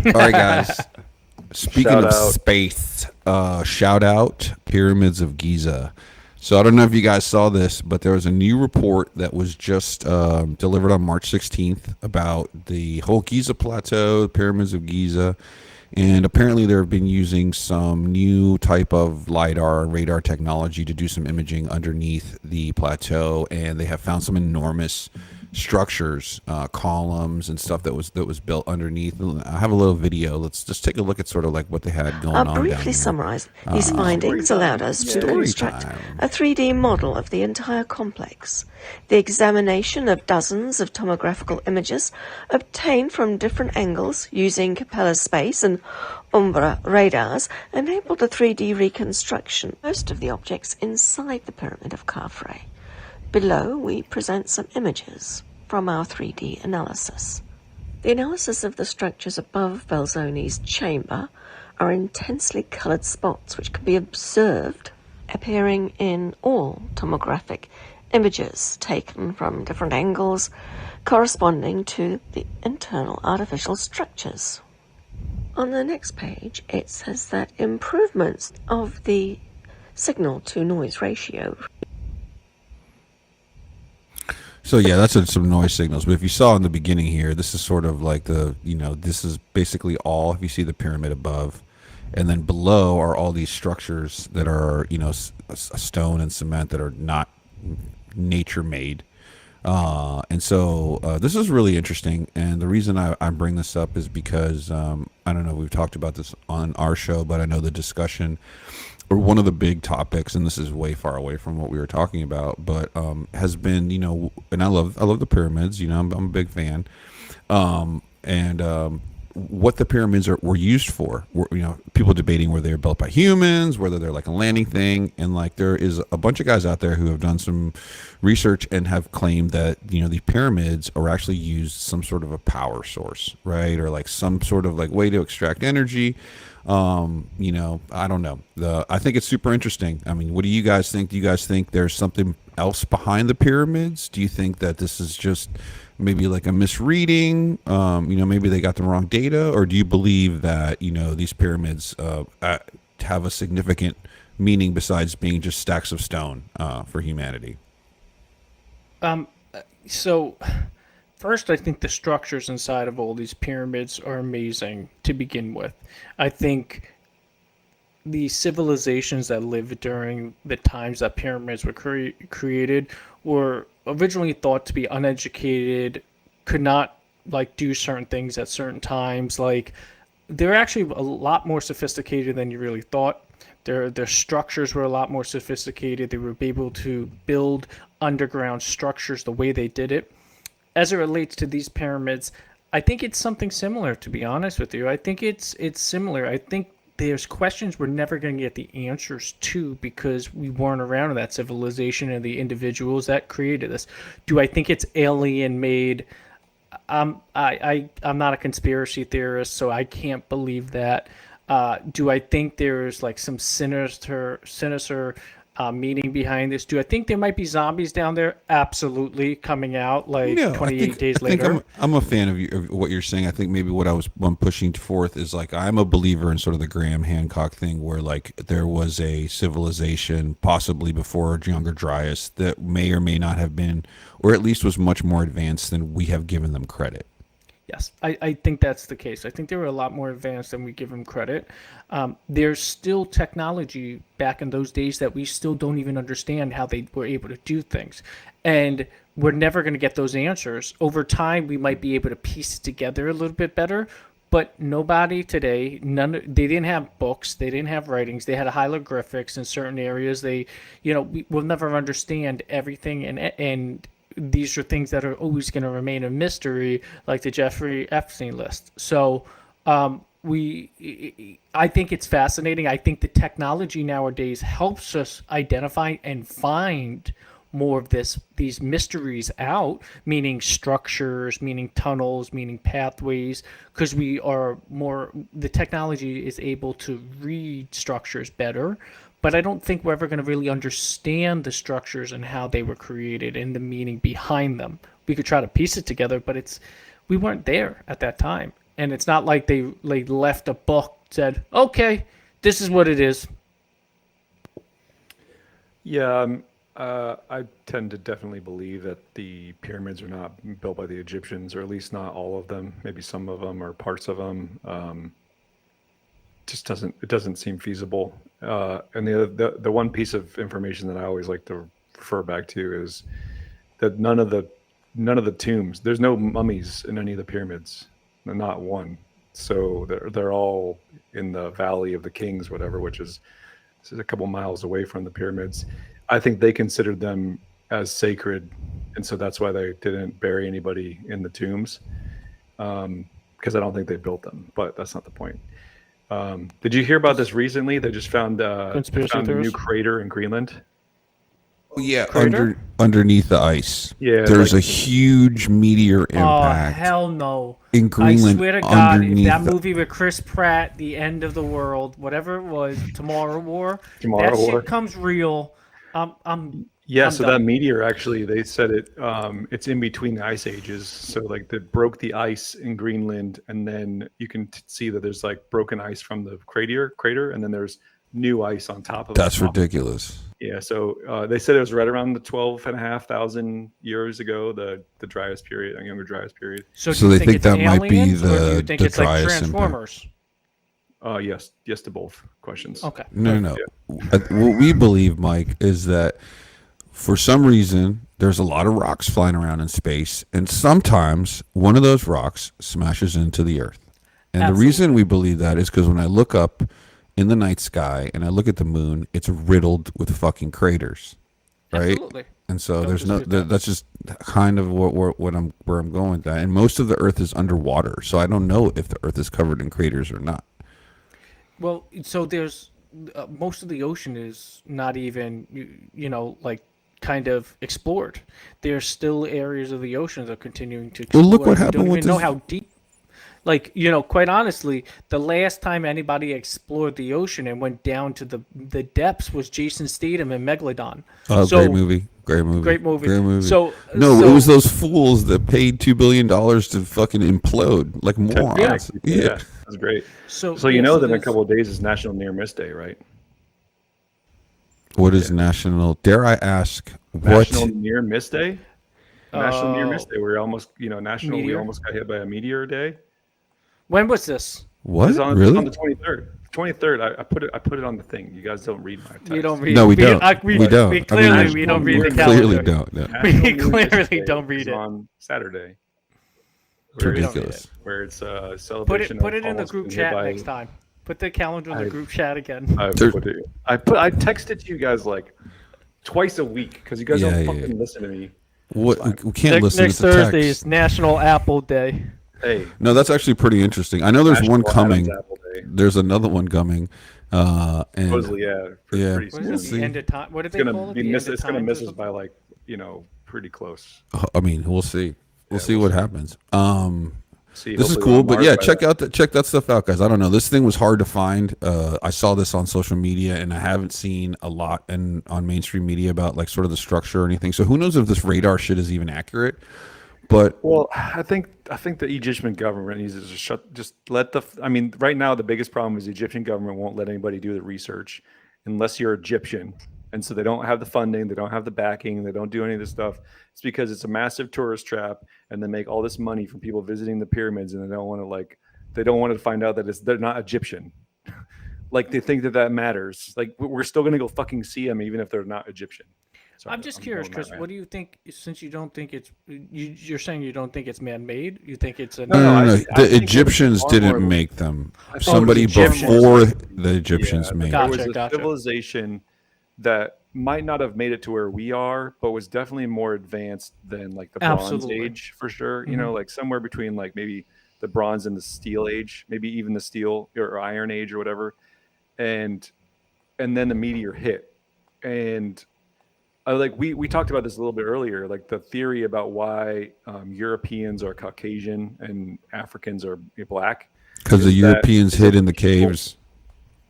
All right, guys. Speaking Shout of out. space, shout out Pyramids of Giza. So I don't know if you guys saw this, but there was a new report that was just delivered on March 16th about the whole Giza Plateau, Pyramids of Giza, and apparently they've been using some new type of lidar and radar technology to do some imaging underneath the plateau, and they have found some enormous structures, columns and stuff that was built underneath. I have a little video. Let's just take a look at sort of like what they had going on down Briefly there. summarised, these Story findings allowed time. us to Yay. Story construct time. a 3D model of the entire complex. The examination of dozens of tomographical images obtained from different angles using Capella space and Umbra radars enabled a 3D reconstruction of most of the objects inside the Pyramid of Khafre. Below, we present some images from our 3D analysis. The analysis of the structures above Belzoni's chamber are intensely coloured spots which can be observed appearing in all tomographic images taken from different angles corresponding to the internal artificial structures. On the next page, it says that improvements of the signal-to-noise ratio. So yeah, that's some noise signals. But if you saw in the beginning here, this is sort of like this is basically all. If you see the pyramid above, and then below are all these structures that are stone and cement that are not nature made. And so this is really interesting. And the reason I bring this up is because I don't know, we've talked about this on our show, but I know the discussion or one of the big topics, and this is way far away from what we were talking about, but has been, and I love the pyramids. I'm a big fan. And what the pyramids were used for. People debating whether they're built by humans, whether they're like a landing thing, and like there is a bunch of guys out there who have done some research and have claimed that the pyramids are actually used some sort of a power source, right, or like some sort of like way to extract energy. I don't know. I think it's super interesting. I mean, what do you guys think? Do you guys think there's something else behind the pyramids? Do you think that this is just maybe like a misreading? Maybe they got the wrong data, or do you believe that these pyramids have a significant meaning besides being just stacks of stone for humanity? Um, so first, I think the structures inside of all these pyramids are amazing to begin with. I think the civilizations that lived during the times that pyramids were created were originally thought to be uneducated, could not like do certain things at certain times. Like they're actually a lot more sophisticated than you really thought. Their structures were a lot more sophisticated. They were able to build underground structures the way they did it. As it relates to these pyramids, I think it's something similar. To be honest with you, I think it's similar. I think there's questions we're never going to get the answers to because we weren't around in that civilization and the individuals that created this. Do I think it's alien made? I'm not a conspiracy theorist, so I can't believe that. Do I think there's like some sinister meaning behind this? Do I think there might be zombies down there? Absolutely, coming out like No, I 28 think days I think later. I'm a fan of what you're saying. I think maybe I'm pushing forth is like I'm a believer in sort of the Graham Hancock thing, where like there was a civilization possibly before Younger Dryas that may or may not have been, or at least was much more advanced than we have given them credit. Yes, I think that's the case. I think they were a lot more advanced than we give them credit. There's still technology back in those days that we still don't even understand how they were able to do things. And we're never going to get those answers. Over time, we might be able to piece it together a little bit better. But nobody today, they didn't have books, they didn't have writings, they had hieroglyphics in certain areas. We'll never understand everything, and these are things that are always going to remain a mystery, like the Jeffrey Epstein list. So, I think it's fascinating. I think the technology nowadays helps us identify and find more of these mysteries out, meaning structures, meaning tunnels, meaning pathways, because the technology is able to read structures better. But I don't think we're ever going to really understand the structures and how they were created and the meaning behind them. We could try to piece it together, but we weren't there at that time. and it's not like they left a book said, okay, this is what it is. Yeah, I tend to definitely believe that the pyramids are not built by the Egyptians, or at least not all of them. Maybe some of them or parts of them. Just doesn't seem feasible. And the one piece of information that I always like to refer back to is that none of the tombs. There's no mummies in any of the pyramids, not one. So they're all in the Valley of the Kings, whatever, which is a couple miles away from the pyramids. I think they considered them as sacred, and so that's why they didn't bury anybody in the tombs, because I don't think they built them. But that's not the point. Did you hear about this recently? They just found Conspiracy a new theorist? crater in Greenland. Oh, yeah, Crater? underneath the ice. Yeah, there's like- a huge meteor Oh impact hell no! in Greenland. I swear to God, if underneath that the- movie with Chris Pratt, The End of the World, whatever it was, Tomorrow War, Tomorrow that War. shit comes real. I'm Yeah, I'm so done. that meteor actually, they said it's in between the ice ages. So like they broke the ice in Greenland, and then you can see that there's like broken ice from the crater, and then there's new ice on top of That's it. ridiculous. Yeah, so they said it was right around the 12,500 years ago, the driest period, younger driest period. So, So do you they think think it's that might be aliens, or do you the- think the it's like driest impact. Transformers? Yes to both questions. Okay. No. What we believe, Mike, is that for some reason there's a lot of rocks flying around in space, and sometimes one of those rocks smashes into the Earth. And the Absolutely. reason we believe that is because when I look up in the night sky and I look at the moon, it's riddled with fucking craters, right? Absolutely. And so Don't there's no. dispute that. That's just kind of where I'm going with that. And most of the Earth is underwater, so I don't know if the Earth is covered in craters or not. Well, so there's most of the ocean is not even like kind of explored. There's still areas of the ocean that are continuing to explore. Well, look what We happened don't with even know this- how deep. Like, quite honestly, the last time anybody explored the ocean and went down to the depths was Jason Statham in Megalodon. Oh, So- great movie. Great movie. Great movie. Great movie. So No, so, it was those fools that paid $2 billion to fucking implode like morons. Yeah, that's great. So So you yeah, know so that in a there's- couple of days is National Near Miss Day, right? What is national? Dare I ask what? National Near Miss Day. National Near Miss Oh. Day. We're almost, national. We Meteor? almost got hit by a meteor day. When was this? What? It's on Really? the 23rd. 23rd. I put it on the thing. You guys don't read my text. We don't read. No, we don't. We We don't. I We mean, clearly we we don't read the clearly calendar. Clearly don't. No. National We Near Miss clearly Day don't read is it. on Saturday. It's Where it's- ridiculous. Where it's a Put celebration. it of in the almost group being hit chat by- next time. Put the calendar in the I- group chat again. I texted you guys like twice a week because you guys Yeah, don't yeah, fucking yeah. listen to me. What? fine. We can't listen Next to the Thursday text. is National Apple Day. Hey, No, that's actually pretty interesting. I know there's one National coming. Adam's Apple Day. There's another one coming. And Supposedly, yeah. Yeah. Pretty What soon. is We'll it? see. The end of time. What did It's they gonna call it? be The miss. end of It's gonna times miss or us something? by like pretty close. I mean, we'll see. We'll see we'll what see. happens. See, This is hopefully cool, we're on but Mars yeah, by check then. check that stuff out, guys. I don't know. This thing was hard to find. I saw this on social media, and I haven't seen a lot on mainstream media about like sort of the structure or anything. So who knows if this radar shit is even accurate? But Well, I think the Egyptian government needs to just let the. I mean, right now the biggest problem is the Egyptian government won't let anybody do the research unless you're Egyptian, and so they don't have the funding, they don't have the backing, they don't do any of this stuff. It's because it's a massive tourist trap, and they make all this money from people visiting the pyramids, and they don't want to find out that they're not Egyptian. Like they think that matters. Like we're still gonna go fucking see them even if they're not Egyptian. Sorry, I'm just curious, going Chris. that rant. What do you think? Since you don't think you're saying you don't think it's man-made. You think it's a no, no, I the think it's Egyptians far didn't more- make them. I thought Somebody the Egyptians- before the Egyptians Yeah, made there them. was a Gotcha. civilization that might not have made it to where we are, but was definitely more advanced than like the Bronze Absolutely. Age for sure. You know, like somewhere between like maybe the Bronze and the Steel Age, maybe even the Steel or Iron Age or whatever. And then the meteor hit, and like we talked about this a little bit earlier, like the theory about why Europeans are Caucasian and Africans are black. Because the is that- Europeans is hid that in the people- caves.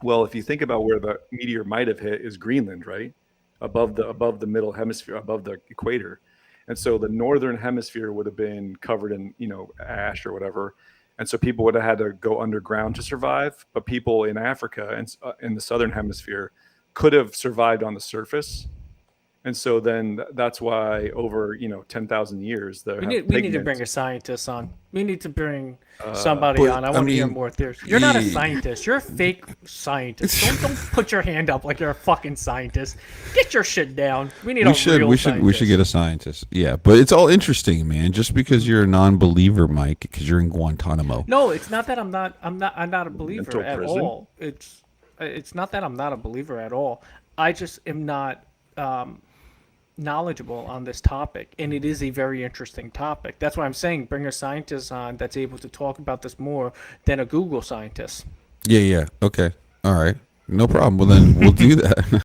Well, if you think about where the meteor might have hit is Greenland, right? Above the middle hemisphere, above the equator. And so the northern hemisphere would have been covered in, ash or whatever. and so people would have had to go underground to survive. But people in Africa and in the southern hemisphere could have survived on the surface. And so then that's why over 10,000 years We need to pigment. bring a scientist on. We need to bring somebody but, on. I I want to hear mean, more theories. You're not a ye- scientist. You're a fake scientist. Don't put your hand up like you're a fucking scientist. Get your shit down. We need we a should real we should we should scientist. get a scientist. Yeah, but it's all interesting, man. Just because you're a non-believer, Mike, because you're in Guantanamo. No, it's not that I'm not a believer Mental at prison? all. It's not that I'm not a believer at all. I just am not knowledgeable on this topic, and it is a very interesting topic. That's why I'm saying bring a scientist on that's able to talk about this more than a Google scientist. Yeah, yeah. Okay. All right. No problem. Well, then we'll do that.